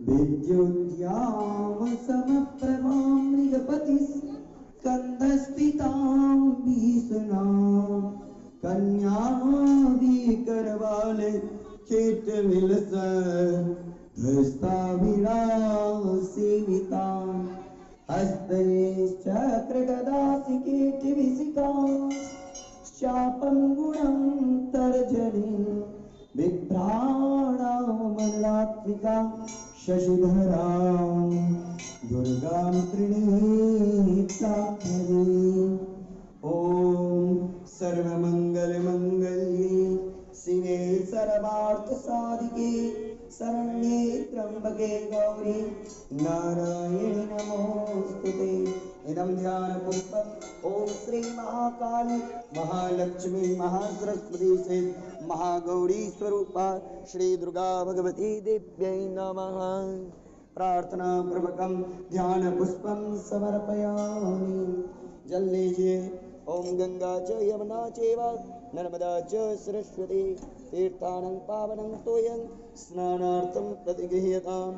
विद्युद्यां समप्रभां मृगपतिस्कन्दस्थितां भीषणां कन्यादिकरवाले चेतविलस धस्ताभिरासेवितां हस्तैश्चक्रगदासिकेटिविसिकां शापं गुणं तर्जनीं बिभ्राणामलात्मिका शशिधरां दुर्गां त्रिनेत्राभ्यये ॐ सर्वमङ्गलमङ्गल्ये शिवे सर्वार्थसाधिके शरण्ये त्र्यम्बके गौरी नारायणि नमोस्तुते। इदं ध्यानपुष्पम् ॐ श्री महाकाली महालक्ष्मी महासरस्वती से महागौरी स्वरूपा श्री दुर्गा भगवती देव्यै नमः। प्रार्थना पूर्वकं ध्यान पुष्पं समर्पयामि। जल लीजिए। ओम गंगा च यमुना चैव नर्मदा च सरस्वती तीर्थानं पावनं तोयं स्नानार्थं प्रतिगृह्यताम्।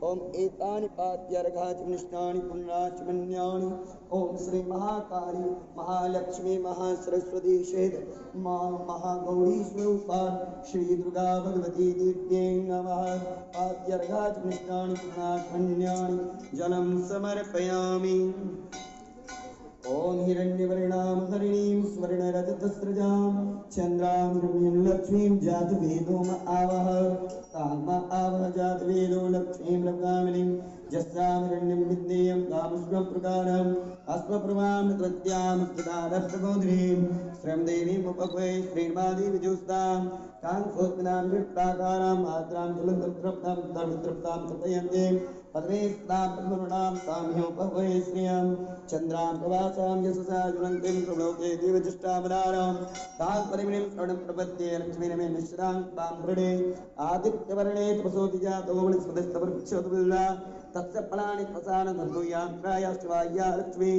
ओम एतानि पाद्यार्घाचमनिष्ठानि पुण्याचमन्यानि ओम श्री महाकाली महालक्ष्मी महासरस्वती सहित मां महागौरी स्वरूपा श्री दुर्गा भगवती देव्यै नमः। पाद्यार्घाचमनिष्ठानि पुण्याचमन्यानि जलं समर्पयामि। ओम हिरण्यवर्णां हरिणीं स्वर्णरजतस्रजां चन्द्रां हिरण्यं लक्ष्मीं जातवेदोम आवह ताम आवह जातवेदो लक्ष्मीं लवगामिनीं यस्यां हिरण्यं विद्येयं कामश्वं प्रकारम् अश्वप्रभां त्वत्यां स्थितारस्तगोधरीं श्रम देवीम् उपक्वे श्रीर्मादी विजुस्तां कांसोत्नां विप्राकारां मात्रां जलतृप्तां तर्वितृप्तां तपयन्तीं पद्मेस्तां पद्मरूढां तां ह्योपक्वे श्रियं चन्द्रां प्रवासां यशसा ज्वलन्तीं प्रलोके देवजिष्टावदारां तां परिमणिं श्रवणं प्रपद्ये लक्ष्मीर्मे मिश्रां तां वृणे आदित्यवर्णे तपसोति जातो वनस्पतिस्तवृक्षोद्भिल्ला तस्य फलानि प्रसारण धर्मयात्राया शिवाया लक्ष्मी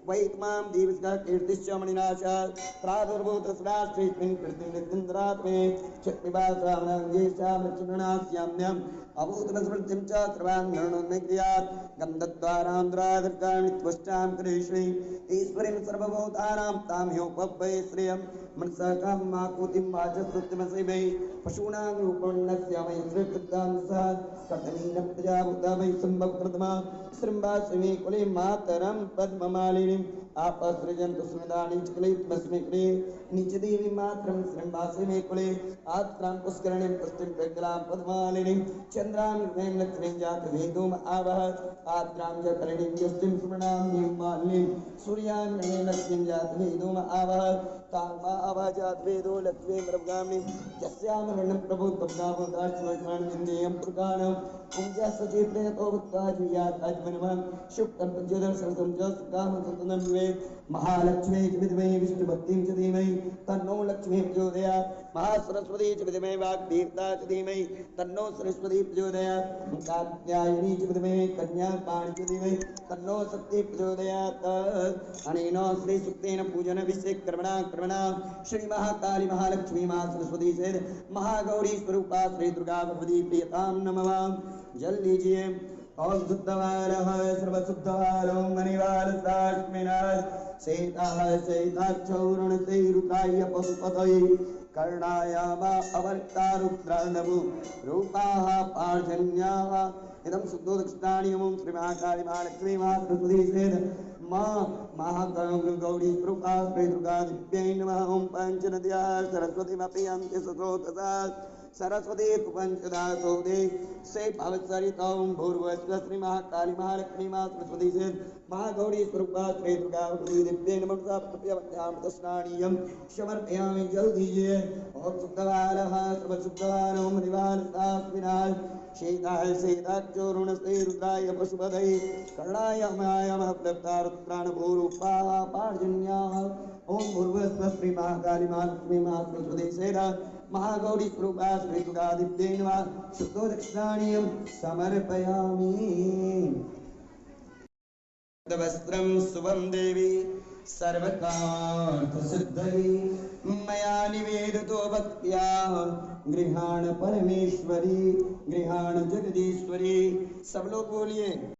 वैत्मां दीवस्का कीर्तिश्च मणिनाशात् प्रादुर्भूत सदाश्रीस्मिन् कृतिनिन्द्रात्मे चित्तिवासामनङ्गेशां लक्ष्मणास्याम्यम् अभूतनस्मृतिं च सर्वाङ्गणोन्नक्रियात् गन्धद्वारान्द्रादर्गाणि त्वष्टां कृष्णी ईश्वरीं सर्वभूतानां तां ह्योपव्ये श्रियं मनसा कामाकुतिं वाचस्वत्यमसैवै पशूनां रूपण्यस्यामि श्रीकृतां सा कर्तनीनं प्रजाभूता वै सम्भवकृतमा श्रृम्भास्मि कुले मातरं पद्ममालिनीम् आपसृजन्तु स्मृदानि च कुले तस्मै कुले नीचदेवी मातरं श्रृम्भास्मि कुले आत्रां पुष्करणीं पुष्टिं पिङ्गलां पद्ममालिनीं चन्द्रां हृदयं लक्ष्मीं जातवेदोम आवह आत्रां च करणीं यष्टिं स्मृणां निर्मालिनीं सूर्यां हृदयं लक्ष्मीं जातवेदोम आवह तामा आवह जातवेदो लक्ष्मीं रवगामिनीं यस्यां हृदयं प्रभुत्वगावोदाश्वस्मरणिन्देयं प्रकाणं पूजा सचेतनतो भक्ताजुयात् अज्मनवं शुक्तं प्रज्योदर्शनं च सुकामसंतनं विवेक महालक्ष्मी च विद्महे विष्णुभक्तिं च धीमहि तन्नो लक्ष्मी प्रचोदयात् महासरस्वती च विद्महे वाग्देवता च धीमहि तन्नो सरस्वती प्रचोदयात् कात्यायनी च विद्महे कन्याकुमारी च धीमहि तन्नो शक्ति प्रचोदयात्। अनेन श्री सुक्तेन पूजन अभिषेक कर्मणा श्री महाकाली महालक्ष्मी महासरस्वती से महागौरी स्वरूपा श्री दुर्गा भगवती प्रियतां नमः। जल लीजिए। ओम शुद्धवारः सर्वशुद्धवारो मणिवारसाश्मिनाः शेताः शेताक्षौरणशैरुकाय पशुपतये कर्णायामा अवर्तारुद्राणवु रूपाः पार्जन्याः इदं शुद्धोदक्षिणानि ओम श्री महाकाली महालक्ष्मी महासरस्वती से महागौरी स्वरूपा श्री दुर्गा दिव्यै नमः। ओम पंचनद्याः सरस्वतीमपि अन्ते सस्रोतसा सरस्वती पंचदासोदे से भवत्सरितौ भूर्वस्व श्री महाकाली महालक्ष्मी महासरस्वती से महागौरी स्वरूपा श्री दुर्गा दिव्यै नमः। प्रत्यवध्यामृतस्नानीयं समर्पयामि। जल दीजिए। ओम शुद्धवारः सर्वशुद्धवारो मणिवारसास्मिनाः शेताः शेताक्षोरुणस्ते रुद्राय पशुपतये कर्णाय मायामः प्लप्तारुद्राणभूरूपाः पार्जन्याः ओम भूर्वस्व श्री महाकाली महालक्ष्मी महासरस्वती से महागौरी स्वरूपा श्री दुर्गा दिव्यै नमः। शुद्धोदक्षिणानीयं समर्पयामि। वस्त्रं शुभं देवी सर्वकार्थ सिद्धये मया निवेदितो भक्त्या गृहाण परमेश्वरी गृहाण जगदीश्वरी। सब लोग बोलिए।